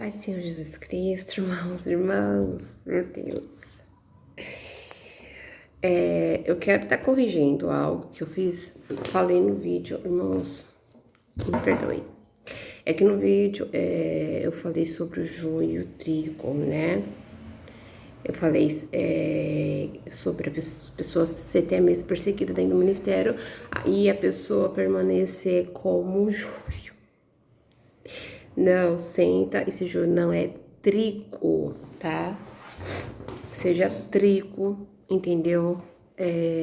Pai do Senhor Jesus Cristo, irmãos, meu Deus. Eu quero estar corrigindo algo que eu falei no vídeo, irmãos, me perdoem. É que no vídeo eu falei sobre o joio e o trigo, né? Eu falei sobre as pessoas ser até mesmo perseguidas dentro do ministério e a pessoa permanecer como joio. Não, senta, esse joio não é trigo, tá? Seja trigo, entendeu?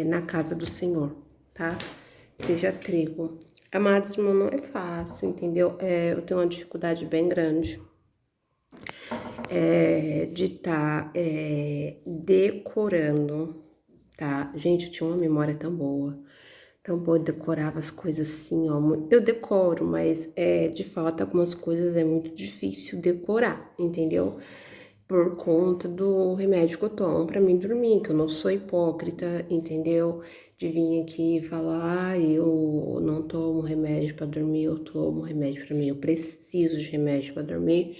Na casa do Senhor, tá? Seja trigo. Amados irmãos, não é fácil, entendeu? Eu tenho uma dificuldade bem grande de estar decorando, tá? Gente, eu tinha uma memória tão boa, eu decorava as coisas assim, ó. Eu decoro, mas de fato algumas coisas é muito difícil decorar, entendeu? Por conta do remédio que eu tomo pra mim dormir, que eu não sou hipócrita, entendeu? De vir aqui e falar, eu não tomo remédio pra dormir, eu tomo remédio pra mim, eu preciso de remédio pra dormir.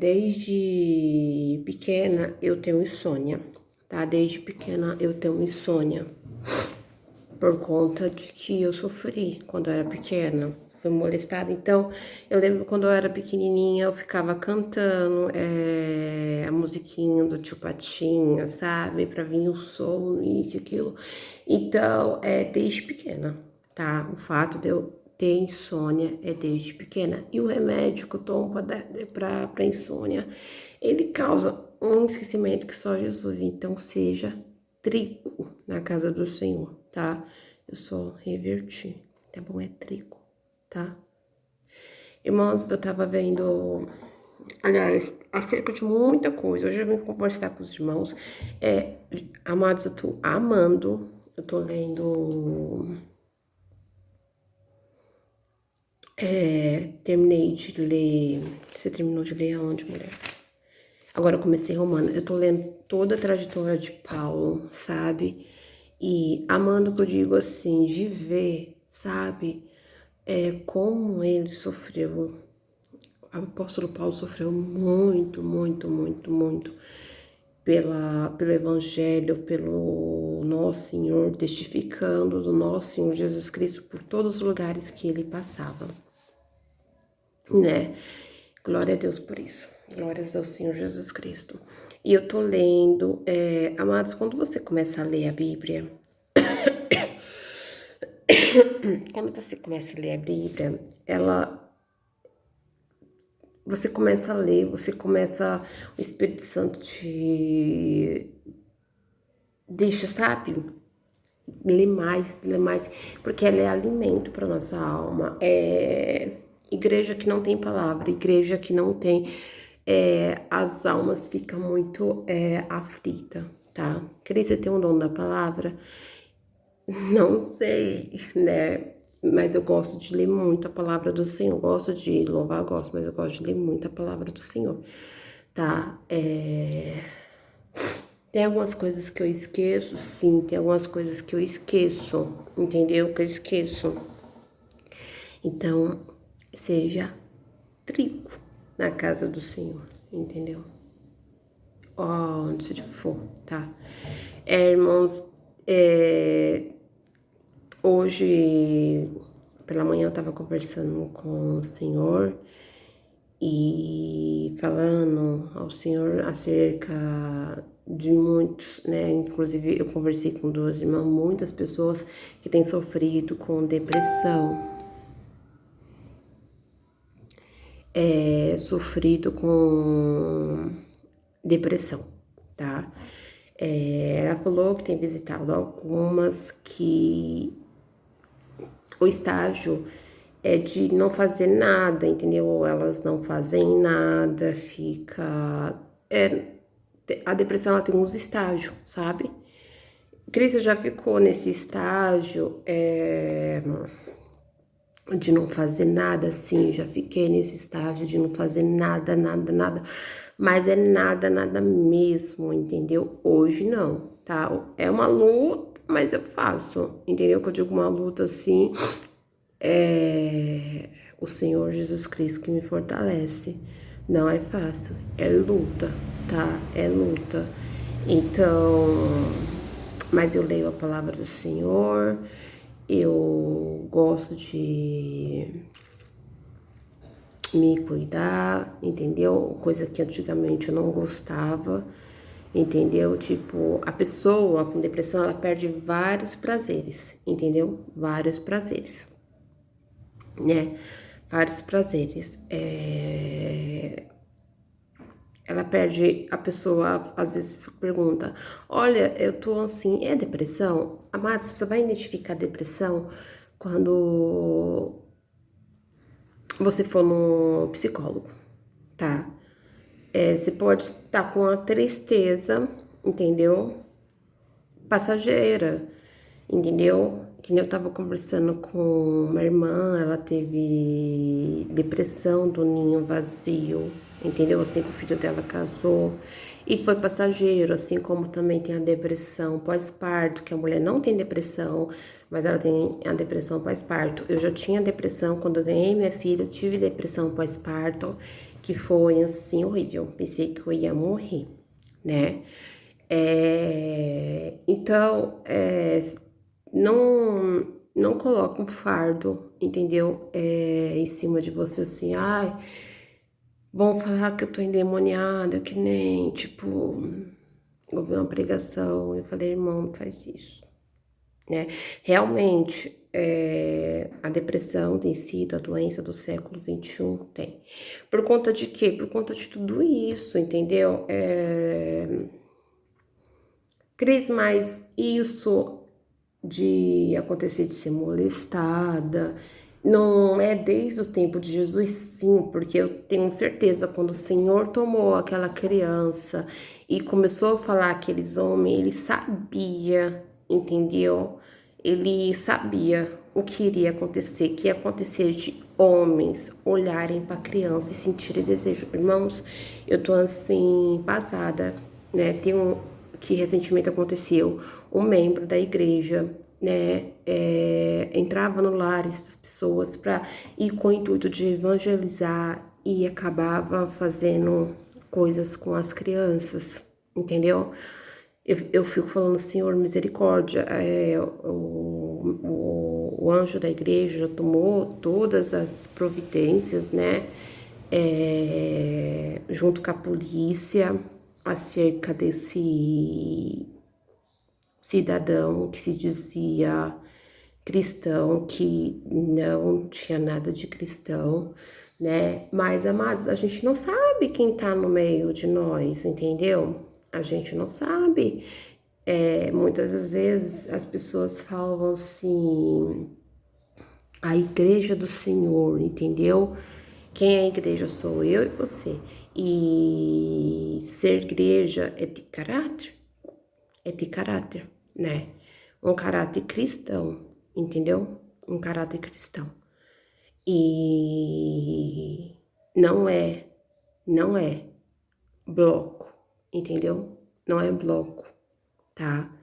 Desde pequena eu tenho insônia, tá? Desde pequena eu tenho insônia por conta de que eu sofri quando eu era pequena, fui molestada. Então, eu lembro quando eu era pequenininha, eu ficava cantando a musiquinha do Tio Patinha, sabe? Pra vir o som, isso e aquilo. Então, desde pequena, tá? O fato de eu ter insônia é desde pequena. E o remédio que eu tomo pra insônia, ele causa um esquecimento que só Jesus. Então, seja trigo na casa do Senhor, tá? Eu só reverti, tá bom? É trigo, tá? Irmãos, eu tava vendo, aliás, acerca de muita coisa. Hoje eu vim conversar com os irmãos. Amados, eu tô amando, eu tô lendo. Terminei de ler. Você terminou de ler aonde, mulher? Agora eu comecei Romano. Eu tô lendo toda a trajetória de Paulo, sabe? E amando que eu digo assim, de ver, sabe? Como ele sofreu. O apóstolo Paulo sofreu muito, muito, muito, muito pelo Evangelho, pelo nosso Senhor, testificando do nosso Senhor Jesus Cristo por todos os lugares que ele passava, né? Glória a Deus por isso. Glórias ao Senhor Jesus Cristo. E eu tô lendo, amados, quando você começa a ler a Bíblia, você começa a ler, o Espírito Santo te deixa, sabe? Lê mais, porque ela é alimento para nossa alma. Igreja que não tem palavra, igreja que não tem, as almas ficam muito aflitas, tá? Queria você ter um dom da palavra? Não sei, né? Mas eu gosto de ler muito a palavra do Senhor. Gosto de louvar, gosto, mas eu gosto de ler muito a palavra do Senhor, tá? Tem algumas coisas que eu esqueço, sim, tem algumas coisas que eu esqueço, entendeu? Que eu esqueço. Então, seja trigo na casa do Senhor, entendeu? Onde você for, tá? Irmãos, hoje pela manhã eu tava conversando com o Senhor e falando ao Senhor acerca de muitos, né? Inclusive eu conversei com duas irmãs, muitas pessoas que têm sofrido com depressão, sofrido com depressão, tá? Ela falou que tem visitado algumas que o estágio é de não fazer nada, entendeu? Elas não fazem nada, a depressão ela tem uns estágios, sabe? Cris, já ficou nesse estágio de não fazer nada, assim, já fiquei nesse estágio de não fazer nada, nada, nada, mas é nada, nada mesmo, entendeu? Hoje não, tá? É uma luta, mas eu faço, entendeu? Que eu digo uma luta assim, o Senhor Jesus Cristo que me fortalece. Não é fácil, é luta, tá? É luta. Então, mas eu leio a palavra do Senhor, eu gosto de me cuidar, entendeu? Coisa que antigamente eu não gostava, entendeu? Tipo, a pessoa com depressão, ela perde vários prazeres, entendeu? Vários prazeres, né? Vários prazeres. Ela perde, a pessoa às vezes pergunta, olha, eu tô assim, é depressão? Amado, você só vai identificar depressão quando você for no psicólogo, tá? Você pode estar com a tristeza, entendeu? Passageira, entendeu? Que nem eu tava conversando com uma irmã, ela teve depressão do ninho vazio, entendeu? Assim que o filho dela casou. E foi passageiro, assim como também tem a depressão pós-parto, que a mulher não tem depressão, mas ela tem a depressão pós-parto. Eu já tinha depressão quando eu ganhei minha filha, eu tive depressão pós-parto, que foi assim horrível. Pensei que eu ia morrer, né? Então, não coloca um fardo, entendeu? Em cima de você assim, ai, vão falar que eu tô endemoniada, que nem, tipo, eu vi uma pregação, eu falei, irmão, não faz isso, né? Realmente, a depressão tem sido a doença do século XXI, tem. Por conta de quê? Por conta de tudo isso, entendeu? Cris, mas isso de acontecer de ser molestada, não é desde o tempo de Jesus, sim, porque eu tenho certeza, quando o Senhor tomou aquela criança e começou a falar aqueles homens, ele sabia, entendeu? Ele sabia o que iria acontecer, que ia acontecer de homens olharem para a criança e sentirem desejo. Irmãos, eu tô assim, passada, né? Tem que recentemente aconteceu, um membro da igreja, né, entrava no lares das pessoas para ir com o intuito de evangelizar e acabava fazendo coisas com as crianças, entendeu? Eu fico falando, Senhor, misericórdia, o anjo da igreja já tomou todas as providências, né, junto com a polícia, acerca desse cidadão que se dizia cristão, que não tinha nada de cristão, né? Mas, amados, a gente não sabe quem tá no meio de nós, entendeu? A gente não sabe. Muitas das vezes as pessoas falam assim, a igreja do Senhor, entendeu? Quem é a igreja sou eu e você. E ser igreja é de caráter, né? Um caráter cristão, entendeu? Um caráter cristão. E não é bloco, entendeu? Não é bloco, tá?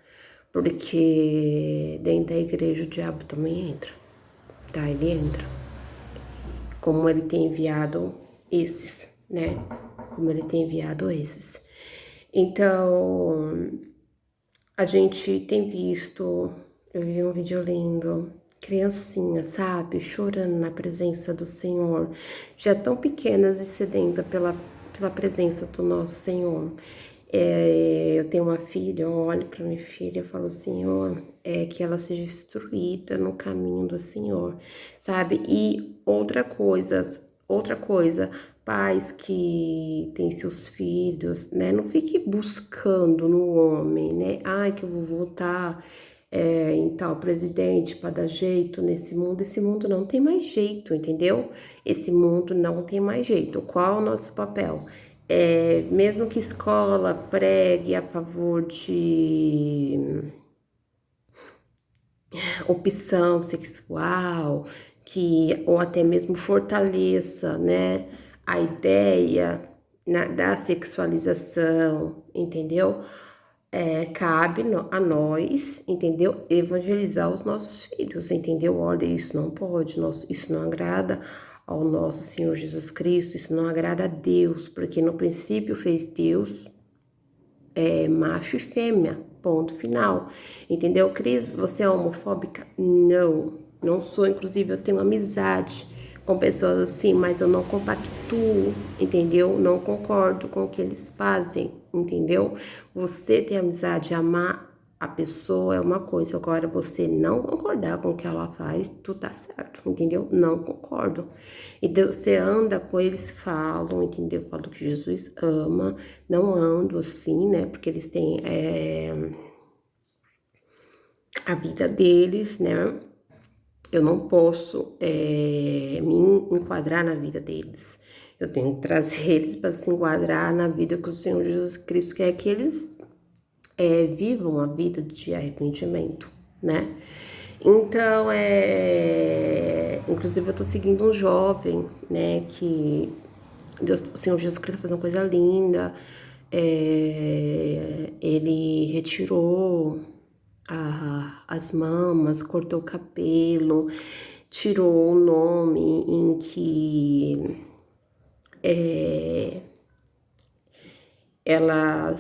Porque dentro da igreja o diabo também entra, tá? Ele entra. Como ele tem enviado esses, né? Como ele tem enviado esses. Então, a gente tem visto, eu vi um vídeo lindo, criancinha, sabe, chorando na presença do Senhor, já tão pequenas e sedentas pela presença do nosso Senhor. Eu tenho uma filha, eu olho para minha filha e falo, Senhor, que ela seja instruída no caminho do Senhor, sabe? E outra coisa, pais que têm seus filhos, né? Não fique buscando no homem, né? Ai, que eu vou votar em tal presidente para dar jeito nesse mundo. Esse mundo não tem mais jeito, entendeu? Esse mundo não tem mais jeito. Qual é o nosso papel? Mesmo que escola pregue a favor de opção sexual, ou até mesmo fortaleça, né, a ideia da sexualização, entendeu? Cabe a nós, entendeu? Evangelizar os nossos filhos, entendeu? Olha, isso não pode, isso não agrada ao nosso Senhor Jesus Cristo, isso não agrada a Deus, porque no princípio fez Deus macho e fêmea, ponto final. Entendeu, Cris? Você é homofóbica? Não, não sou. Inclusive, eu tenho amizade com pessoas assim, mas eu não compactuo, entendeu? Não concordo com o que eles fazem, entendeu? Você tem amizade, amar a pessoa é uma coisa, agora você não concordar com o que ela faz, tu tá certo, entendeu? Não concordo. Então, você anda com eles, falam, entendeu? Falam que Jesus ama, não ando assim, né? Porque eles têm a vida deles, né? Eu não posso me enquadrar na vida deles. Eu tenho que trazer eles para se enquadrar na vida que o Senhor Jesus Cristo quer que eles vivam a vida de arrependimento, né? Então, inclusive eu tô seguindo um jovem, né, que Deus, o Senhor Jesus Cristo tá fazendo coisa linda, ele retirou as mamas, cortou o cabelo, tirou o nome em que ela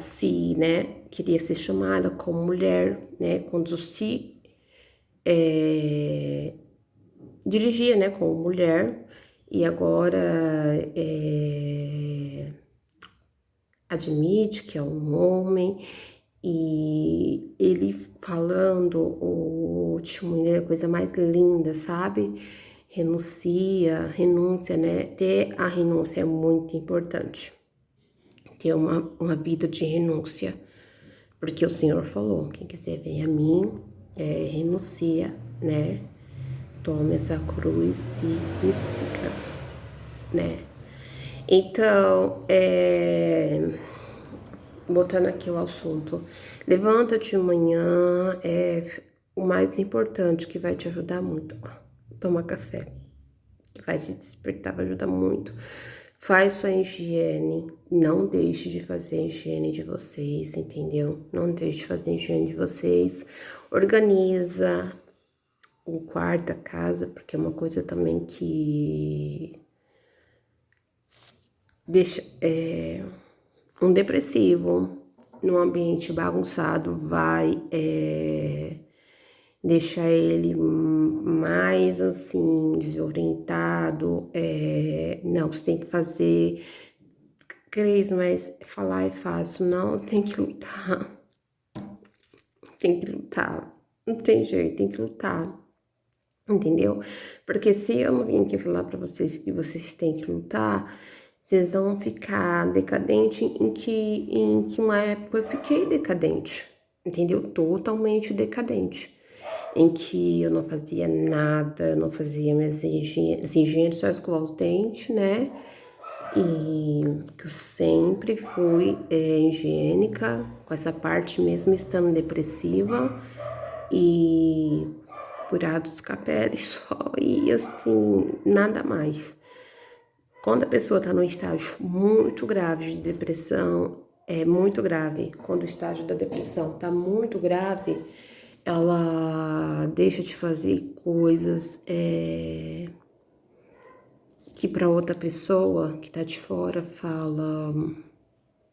né, queria ser chamada como mulher, né, quando se dirigia, né, como mulher, e agora admite que é um homem, e ele falando o testemunho dele é a coisa mais linda, sabe? Renúncia, né? Ter a renúncia é muito importante. Ter uma vida de renúncia. Porque o Senhor falou, quem quiser vir a mim, renuncia, né? Tome essa cruz e me siga, né? Então, voltando aqui ao assunto, levanta de manhã, o mais importante que vai te ajudar muito, tomar café, que vai te despertar, vai ajudar muito. Faz sua higiene, não deixe de fazer a higiene de vocês, entendeu? Não deixe de fazer a higiene de vocês. Organiza o quarto, a casa, porque é uma coisa também que deixa um depressivo num ambiente bagunçado vai deixar ele mais assim desorientado. Não, você tem que fazer, Cris, mas falar é fácil, não, tem que lutar, tem que lutar, não tem jeito, tem que lutar. Entendeu? Porque se eu não vim aqui falar pra vocês que vocês têm que lutar, vocês vão ficar decadente em que uma época eu fiquei decadente, entendeu? Totalmente decadente. Em que eu não fazia nada, não fazia minhas higiene, só escovar os dentes, né? E que eu sempre fui higiênica, com essa parte mesmo estando depressiva e furados com a pele só, e assim, nada mais. Quando a pessoa tá num estágio muito grave de depressão, é muito grave. Quando o estágio da depressão tá muito grave, ela deixa de fazer coisas que para outra pessoa que tá de fora fala,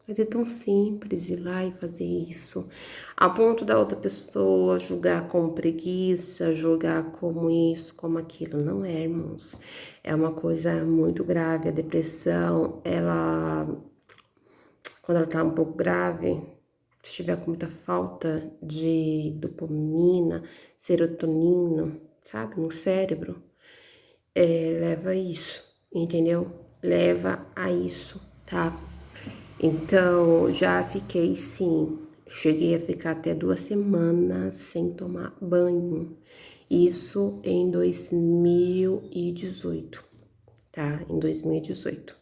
mas é tão simples ir lá e fazer isso. A ponto da outra pessoa julgar como preguiça, julgar como isso, como aquilo. Não é, irmãos. É uma coisa muito grave. A depressão, quando ela tá um pouco grave, se tiver com muita falta de dopamina, serotonina, sabe, no cérebro, leva a isso, entendeu? Leva a isso, tá? Então, já fiquei sim, cheguei a ficar até 2 semanas sem tomar banho. Isso em 2018, tá? Em 2018,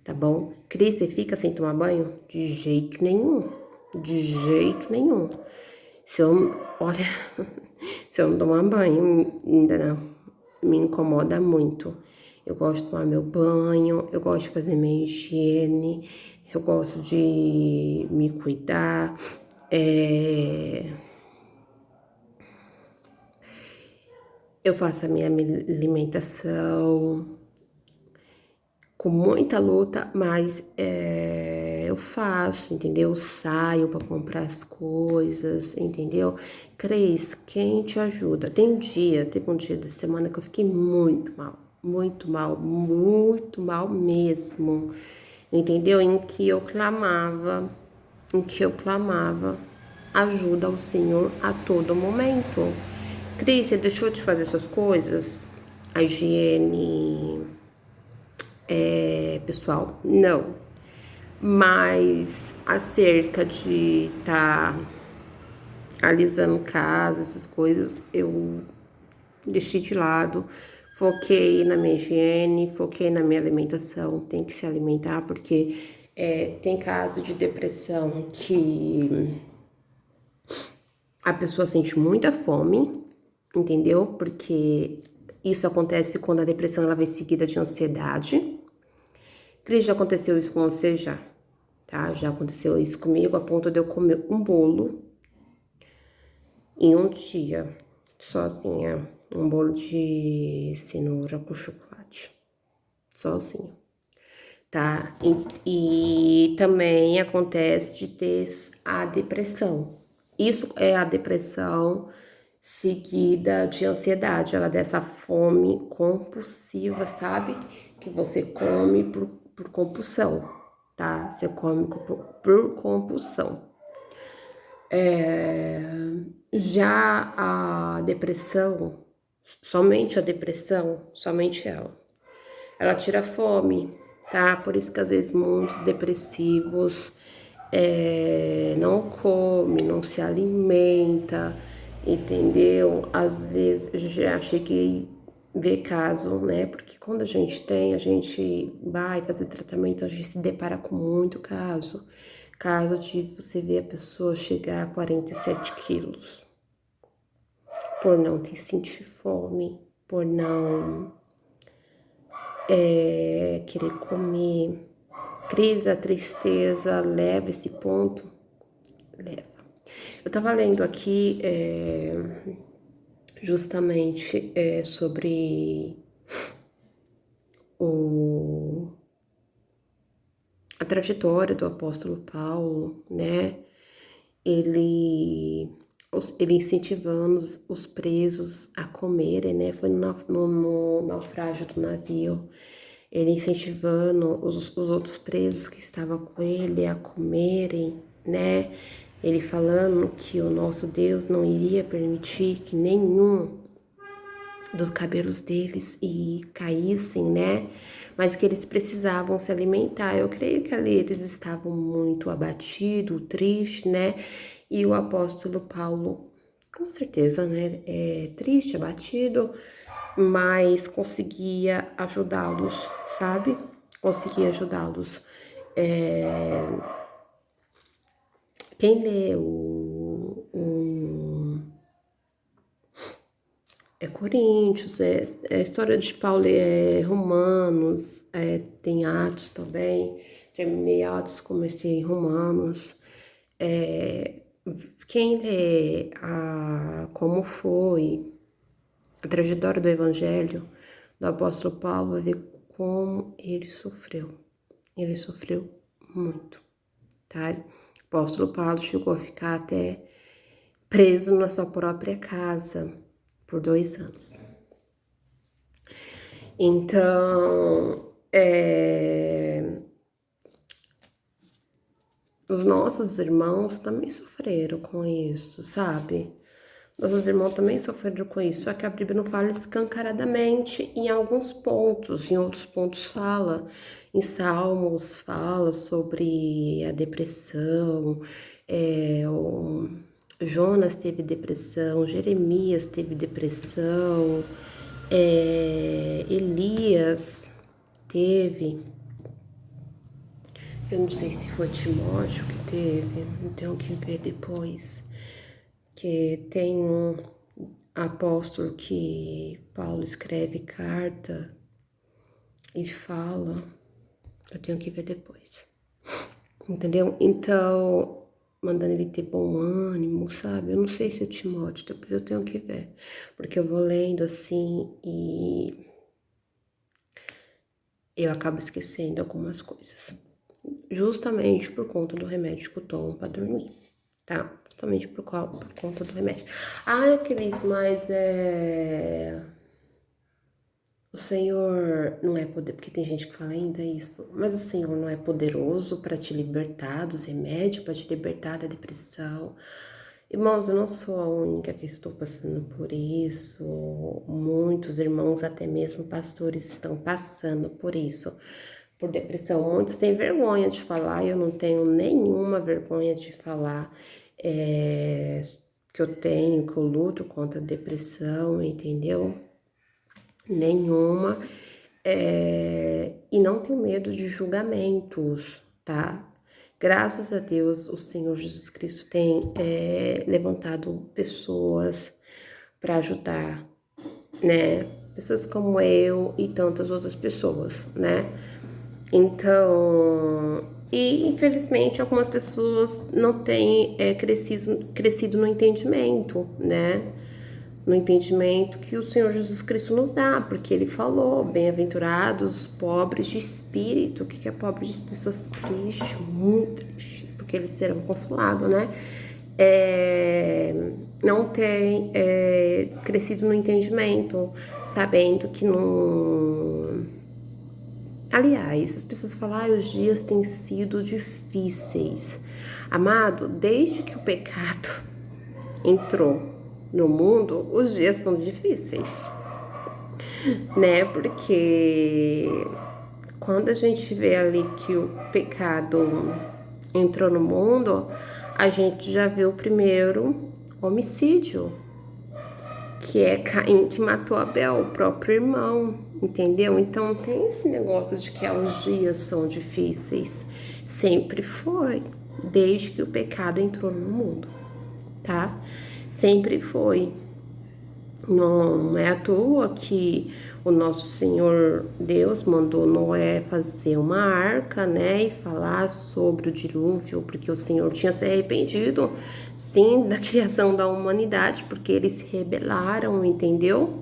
tá bom? Cris, você fica sem tomar banho? De jeito nenhum, de jeito nenhum. Olha, se eu não tomar banho, ainda não, me incomoda muito. Eu gosto de tomar meu banho, eu gosto de fazer minha higiene, eu gosto de me cuidar. Eu faço a minha alimentação, com muita luta, mas eu faço, entendeu? Eu saio para comprar as coisas, entendeu? Cris, quem te ajuda? Teve um dia da semana que eu fiquei muito mal, muito mal mesmo, entendeu? Em que eu clamava ajuda ao Senhor a todo momento. Cris, você deixou de fazer suas coisas? A higiene pessoal? Não. Mas acerca de estar alisando casa, essas coisas, eu deixei de lado. Foquei na minha higiene, foquei na minha alimentação. Tem que se alimentar, porque tem caso de depressão que a pessoa sente muita fome, entendeu? Porque isso acontece quando a depressão ela vem seguida de ansiedade. Cris, já aconteceu isso com você já? Tá? Já aconteceu isso comigo, a ponto de eu comer um bolo em um dia, sozinha. Um bolo de cenoura com chocolate, sozinha, tá? E também acontece de ter a depressão. Isso é a depressão seguida de ansiedade, ela dessa fome compulsiva, sabe? Que você come por compulsão, tá? Você come por compulsão. Já a depressão, somente ela tira a fome, tá? Por isso que às vezes muitos depressivos não come, não se alimenta, entendeu? Às vezes eu já cheguei a ver caso, né? Porque quando a gente vai fazer tratamento, a gente se depara com muito caso de você ver a pessoa chegar a 47 quilos, por não ter sentir fome, por não querer comer. Crise, a tristeza leva esse ponto? Leva. Eu tava lendo aqui justamente sobre a trajetória do apóstolo Paulo, né? Ele incentivando os presos a comerem, né? Foi no naufrágio do navio. Ele incentivando os outros presos que estavam com ele a comerem, né? Ele falando que o nosso Deus não iria permitir que nenhum dos cabelos deles e caíssem, né? Mas que eles precisavam se alimentar. Eu creio que ali eles estavam muito abatidos, tristes, né? E o apóstolo Paulo, com certeza, né? Triste, abatido, mas conseguia ajudá-los, sabe? Conseguia ajudá-los. Quem lê Coríntios, a história de Paulo Romanos, tem Atos também. Terminei Atos, comecei em Romanos. Quem lê como foi a trajetória do Evangelho do apóstolo Paulo vai ver como ele sofreu. Ele sofreu muito, tá? O apóstolo Paulo chegou a ficar até preso na sua própria casa por 2 anos. Então, os nossos irmãos também sofreram com isso, sabe? Nossos irmãos também sofreram com isso, só que a Bíblia não fala escancaradamente em alguns pontos, em outros pontos fala. Em Salmos fala sobre a depressão, o Jonas teve depressão, Jeremias teve depressão, Elias teve. Eu não sei se foi Timóteo que teve, não tenho que ver depois. Que tem um apóstolo que Paulo escreve carta e fala, eu tenho que ver depois. Entendeu? Então, mandando ele ter bom ânimo, sabe? Eu não sei se é Timóteo, depois eu tenho que ver. Porque eu vou lendo assim e eu acabo esquecendo algumas coisas. Justamente por conta do remédio que eu tomo pra dormir, tá? Justamente por conta do remédio. Ah, Cris, mas o Senhor não é poder, porque tem gente que fala ainda isso, mas o Senhor não é poderoso para te libertar dos remédios, para te libertar da depressão. Irmãos, eu não sou a única que estou passando por isso. Muitos irmãos, até mesmo pastores, estão passando por isso, por depressão. Muitos têm vergonha de falar, eu não tenho nenhuma vergonha de falar que eu luto contra a depressão, entendeu? Nenhuma. E não tenho medo de julgamentos, tá? Graças a Deus, o Senhor Jesus Cristo tem levantado pessoas para ajudar, né? Pessoas como eu e tantas outras pessoas, né? Então, e infelizmente algumas pessoas não têm crescido no entendimento, né? No entendimento que o Senhor Jesus Cristo nos dá, porque ele falou, bem-aventurados os pobres de espírito. O que é pobre de espírito? Pessoas tristes, muito tristes, porque eles serão consolados, né? Não tem crescido no entendimento, sabendo que não... Aliás, as pessoas falam, os dias têm sido difíceis. Amado, desde que o pecado entrou no mundo, os dias são difíceis, né? Porque quando a gente vê ali que o pecado entrou no mundo, a gente já vê o primeiro homicídio, que é Caim, que matou Abel, o próprio irmão, entendeu? Então tem esse negócio de que os dias são difíceis. Sempre foi, desde que o pecado entrou no mundo, tá? Sempre foi. Não é à toa que o nosso Senhor Deus mandou Noé fazer uma arca, né, e falar sobre o dilúvio, porque o Senhor tinha se arrependido, sim, da criação da humanidade, porque eles se rebelaram, entendeu?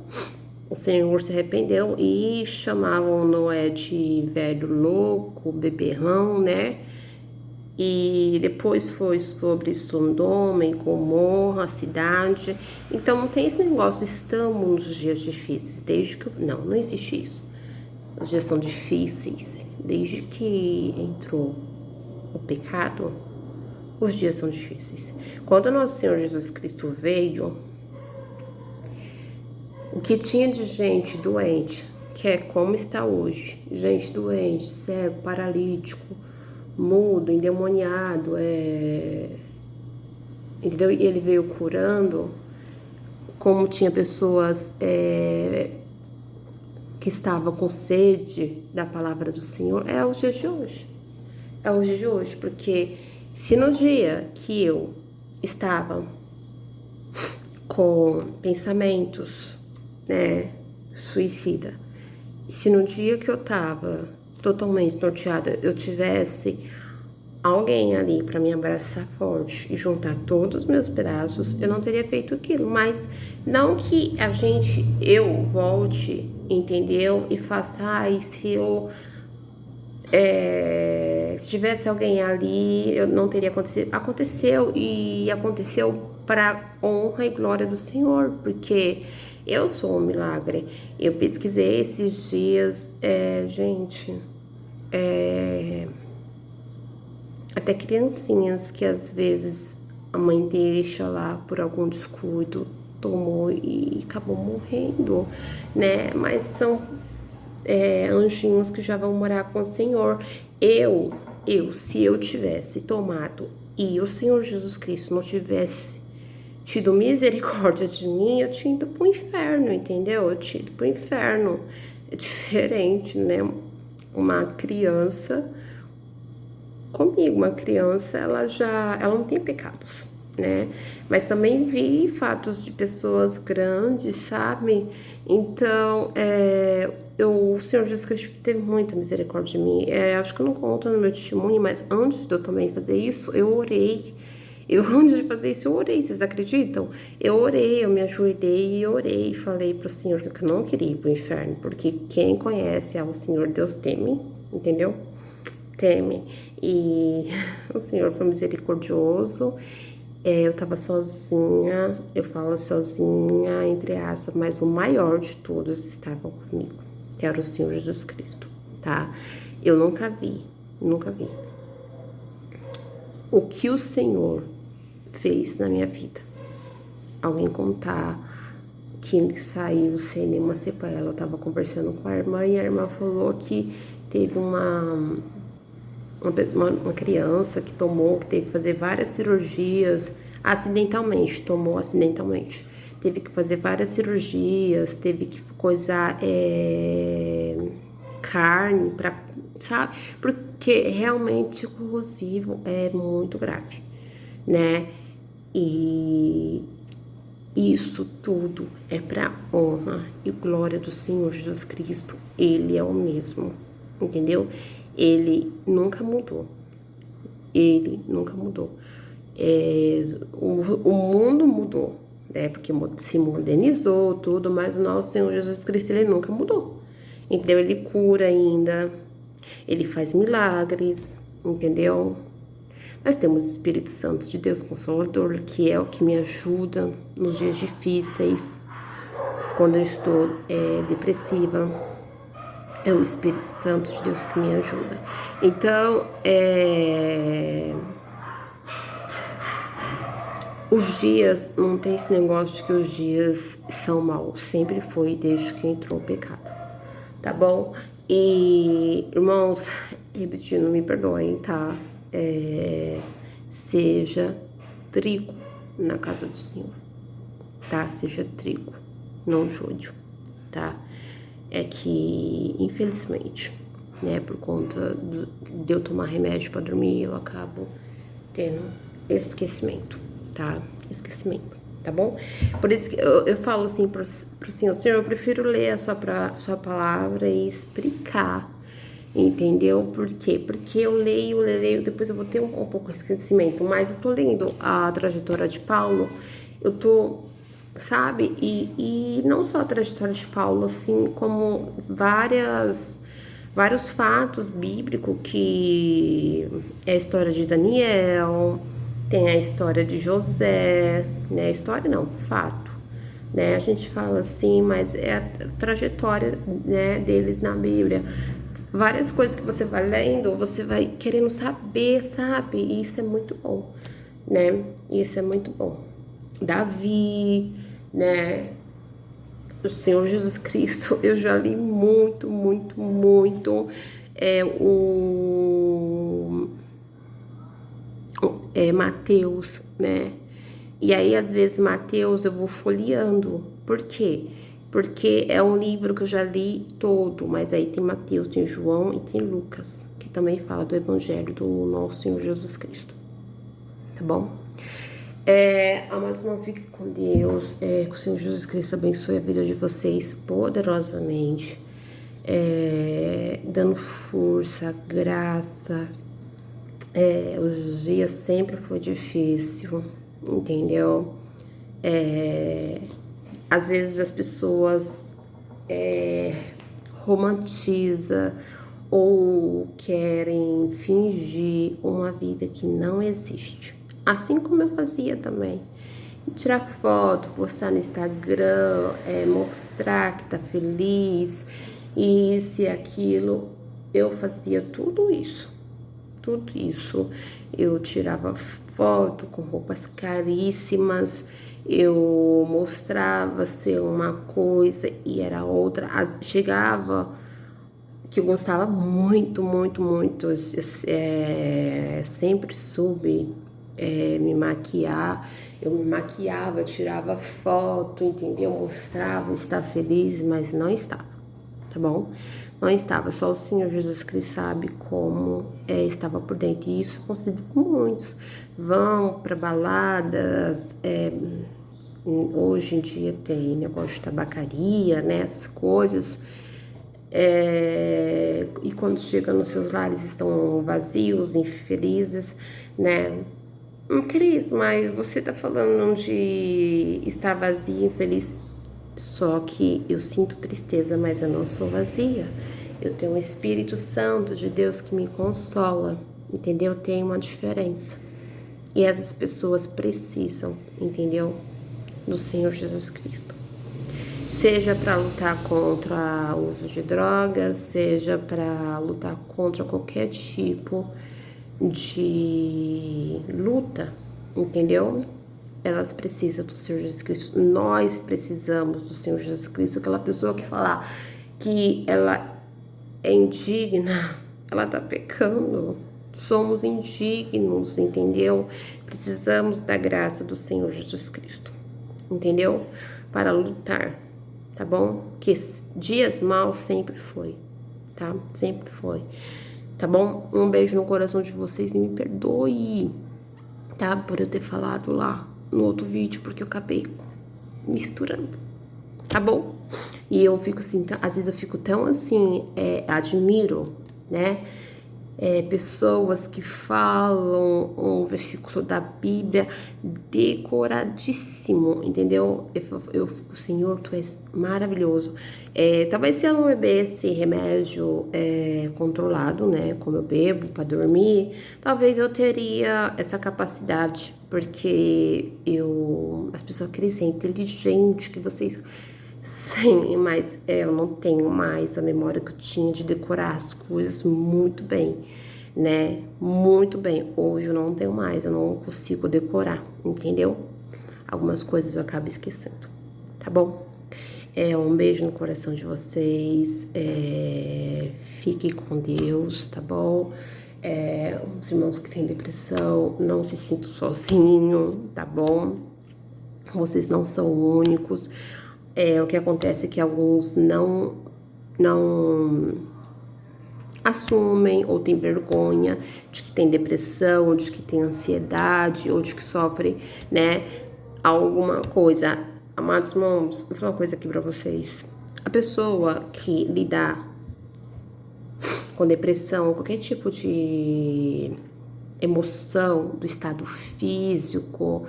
O Senhor se arrependeu e chamavam Noé de velho louco, beberrão, né? E depois foi sobre Sodoma e Gomorra, a cidade. Então não tem esse negócio, estamos nos dias difíceis, desde que... Não existe isso. Os dias são difíceis, desde que entrou o pecado, os dias são difíceis. Quando o nosso Senhor Jesus Cristo veio, o que tinha de gente doente, que é como está hoje, gente doente, cego, paralítico, mudo, endemoniado, entendeu? E ele veio curando, como tinha pessoas que estavam com sede da palavra do Senhor, é os dias de hoje. É os dias de hoje, porque se no dia que eu estava com pensamentos, né, suicida, se no dia que eu estava totalmente norteada, eu tivesse alguém ali para me abraçar forte e juntar todos os meus pedaços, eu não teria feito aquilo. Mas não que eu volte, entendeu? E faça, se eu se tivesse alguém ali, eu não teria acontecido. Aconteceu, e aconteceu para honra e glória do Senhor, porque eu sou um milagre. Eu pesquisei esses dias, gente, até criancinhas que às vezes a mãe deixa lá por algum descuido, tomou e acabou morrendo, né? Mas são anjinhos que já vão morar com o Senhor. Se eu tivesse tomado e o Senhor Jesus Cristo não tivesse tido misericórdia de mim, eu tinha ido pro inferno, entendeu? Eu tinha ido pro inferno. É diferente, né? Uma criança, comigo, uma criança, ela não tem pecados, né? Mas também vi fatos de pessoas grandes, sabe? Então, o Senhor Jesus Cristo teve muita misericórdia de mim. Acho que eu não conto no meu testemunho, mas antes de eu também fazer isso, eu orei. Eu, antes de fazer isso, eu orei, vocês acreditam? Eu orei, eu me ajoelhei e orei, e falei pro Senhor que eu não queria ir pro inferno, porque quem conhece ao Senhor, Deus teme, entendeu? Teme. E o Senhor foi misericordioso. Eu tava sozinha, eu falo sozinha, entre aspas, mas o maior de todos estava comigo, que era o Senhor Jesus Cristo, tá? Eu nunca vi o que o Senhor fez na minha vida. Alguém contar que ele saiu sem nenhuma sequela. Eu tava conversando com a irmã e a irmã falou que teve uma criança que teve que fazer várias cirurgias acidentalmente, teve que fazer várias cirurgias, teve que coisar carne para, sabe? Porque realmente o corrosivo é muito grave, né? E isso tudo é para honra e glória do Senhor Jesus Cristo. Ele é o mesmo, entendeu? Ele nunca mudou. Ele nunca mudou. O mundo mudou, né? Porque se modernizou tudo, mas o nosso Senhor Jesus Cristo, ele nunca mudou. Entendeu? Ele cura ainda, ele faz milagres, entendeu? Nós temos o Espírito Santo de Deus Consolador, que é o que me ajuda nos dias difíceis, quando eu estou depressiva. É o Espírito Santo de Deus que me ajuda. Então, os dias, não tem esse negócio de que os dias são maus. Sempre foi desde que entrou o pecado. Tá bom? E, irmãos, repetindo, me perdoem, tá? Seja trigo na casa do Senhor, tá? Seja trigo, não joio, tá? É que, infelizmente, né, por conta de eu tomar remédio para dormir, eu acabo tendo esquecimento, tá? Esquecimento, tá bom? Por isso que eu falo assim pro Senhor, Senhor, eu prefiro ler a sua palavra e explicar, entendeu? Por quê? Porque eu leio, depois eu vou ter um pouco de esquecimento, mas eu tô lendo a trajetória de Paulo, eu tô, sabe? E não só a trajetória de Paulo, assim, como vários fatos bíblicos, que é a história de Daniel, tem a história de José, né? História não, fato, né? A gente fala assim, mas é a trajetória, né, deles na Bíblia. Várias coisas que você vai lendo, você vai querendo saber, sabe? E isso é muito bom, né? Isso é muito bom. Davi, né? O Senhor Jesus Cristo, eu já li muito Mateus, né? E aí, às vezes, Mateus eu vou folheando. Por quê? Porque é um livro que eu já li todo, mas aí tem Mateus, tem João e tem Lucas, que também fala do Evangelho do nosso Senhor Jesus Cristo. Tá bom? Amados irmãos, fiquem com Deus. Que o Senhor Jesus Cristo abençoe a vida de vocês poderosamente, dando força, graça. Os dias sempre foi difícil, entendeu? Às vezes as pessoas romantizam ou querem fingir uma vida que não existe. Assim como eu fazia também. Tirar foto, postar no Instagram, mostrar que tá feliz, isso e aquilo. Eu fazia tudo isso. Tudo isso. Eu tirava foto com roupas caríssimas, eu mostrava ser uma coisa e era outra. Chegava que eu gostava muito, sempre soube me maquiar. Eu me maquiava, tirava foto, entendeu? Mostrava estar feliz, mas não estava, tá bom? Não estava, só o Senhor Jesus Cristo sabe como estava por dentro. E isso concede com muitos. Vão para baladas, hoje em dia tem negócio de tabacaria, né? Essas coisas. E quando chegam nos seus lares estão vazios, infelizes, né? Cris, mas você tá falando de estar vazia, infeliz. Só que eu sinto tristeza, mas eu não sou vazia. Eu tenho o Espírito Santo de Deus que me consola, entendeu? Tem uma diferença. E essas pessoas precisam, entendeu? Do Senhor Jesus Cristo. Seja para lutar contra o uso de drogas, seja para lutar contra qualquer tipo de luta, entendeu? Elas precisam do Senhor Jesus Cristo. Nós precisamos do Senhor Jesus Cristo. Aquela pessoa que falar que ela é indigna, ela tá pecando. Somos indignos, entendeu? Precisamos da graça do Senhor Jesus Cristo, entendeu? Para lutar, tá bom? Que dias maus sempre foi, tá? Sempre foi, tá bom? Um beijo no coração de vocês e me perdoe, tá? Por eu ter falado lá no outro vídeo, porque eu acabei misturando, tá bom? E eu fico assim, às vezes eu fico tão assim, admiro, né? Pessoas que falam um versículo da Bíblia decoradíssimo, entendeu? Eu fico, Senhor, tu és maravilhoso. Talvez se eu não bebesse remédio controlado, né? Como eu bebo para dormir, talvez eu teria essa capacidade, porque as pessoas querem ser inteligente, que vocês. Sim, mas eu não tenho mais a memória que eu tinha de decorar as coisas muito bem, né? Muito bem. Hoje eu não tenho mais, eu não consigo decorar, entendeu? Algumas coisas eu acabo esquecendo, tá bom? Um beijo no coração de vocês. Fiquem com Deus, tá bom? Os irmãos que têm depressão, não se sintam sozinhos, tá bom? Vocês não são únicos. O que acontece é que alguns não assumem ou têm vergonha de que tem depressão, ou de que tem ansiedade, ou de que sofrem, né, alguma coisa. Amados irmãos, vou falar uma coisa aqui pra vocês. A pessoa que lidar com depressão, qualquer tipo de emoção do estado físico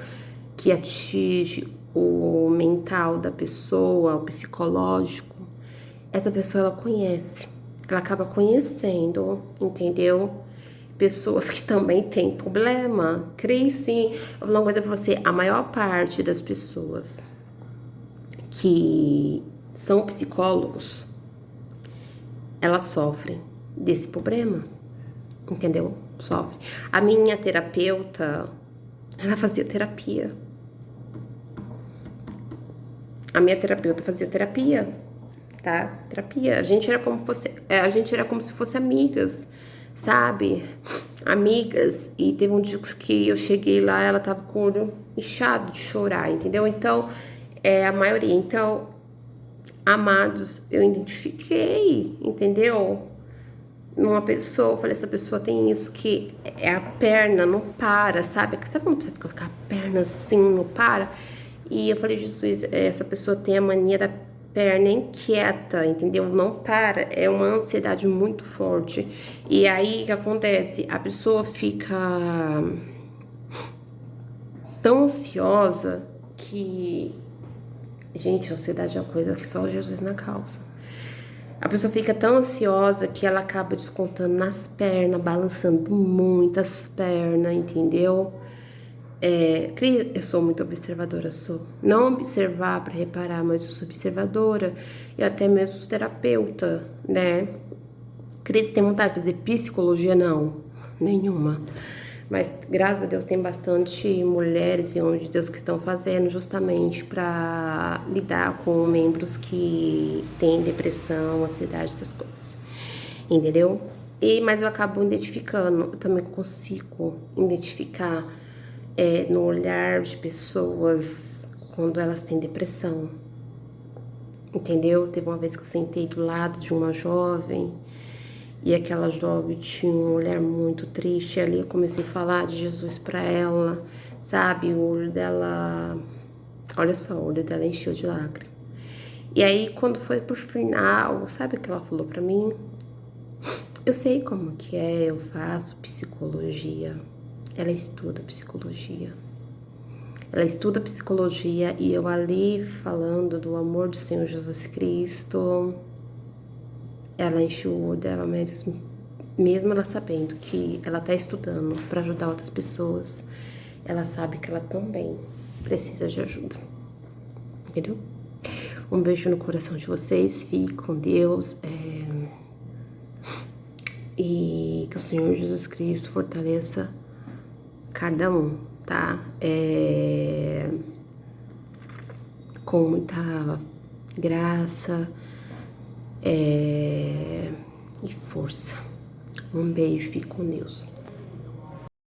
que atinge o mental da pessoa, o psicológico, essa pessoa ela conhece, ela acaba conhecendo, entendeu? Pessoas que também têm problema, crise. Eu vou falar uma coisa pra você, a maior parte das pessoas que são psicólogos, elas sofrem desse problema, entendeu? Sofre. A minha terapeuta, ela fazia terapia. A minha terapeuta fazia terapia, tá? Terapia. A gente era como se fosse amigas, sabe? Amigas. E teve um dia que eu cheguei lá, ela tava com o olho inchado de chorar, entendeu? Então, a maioria. Então, amados, eu identifiquei, entendeu? Uma pessoa, eu falei, essa pessoa tem isso que a perna não para, sabe? Sabe quando você fica com a perna assim, não para? E eu falei, Jesus, essa pessoa tem a mania da perna inquieta, entendeu? Não para, é uma ansiedade muito forte. E aí, o que acontece? A pessoa fica tão ansiosa que... Gente, a ansiedade é uma coisa que só Jesus na causa. A pessoa fica tão ansiosa que ela acaba descontando nas pernas, balançando muito as pernas, entendeu? Eu sou muito observadora, sou. Não observar para reparar, mas eu sou observadora e até mesmo terapeuta, né? Cris, tem vontade de fazer psicologia? Não, nenhuma. Mas graças a Deus tem bastante mulheres e homens de Deus que estão fazendo justamente para lidar com membros que têm depressão, ansiedade, essas coisas. Entendeu? Mas eu acabo identificando, eu também consigo identificar no olhar de pessoas quando elas têm depressão. Entendeu? Teve uma vez que eu sentei do lado de uma jovem e aquela jovem tinha um olhar muito triste. E ali eu comecei a falar de Jesus pra ela, sabe? O olho dela, olha só, o olho dela encheu de lágrimas. E aí, quando foi pro final, sabe o que ela falou pra mim? Eu sei como que é, eu faço psicologia. ela estuda psicologia. Ela estuda psicologia e eu ali falando do amor do Senhor Jesus Cristo, ela enche o olho dela, mesmo ela sabendo que ela tá estudando para ajudar outras pessoas, ela sabe que ela também precisa de ajuda, entendeu? Um beijo no coração de vocês, fique com Deus, e que o Senhor Jesus Cristo fortaleça cada um, tá? Com muita graça e força. Um beijo, fique com Deus.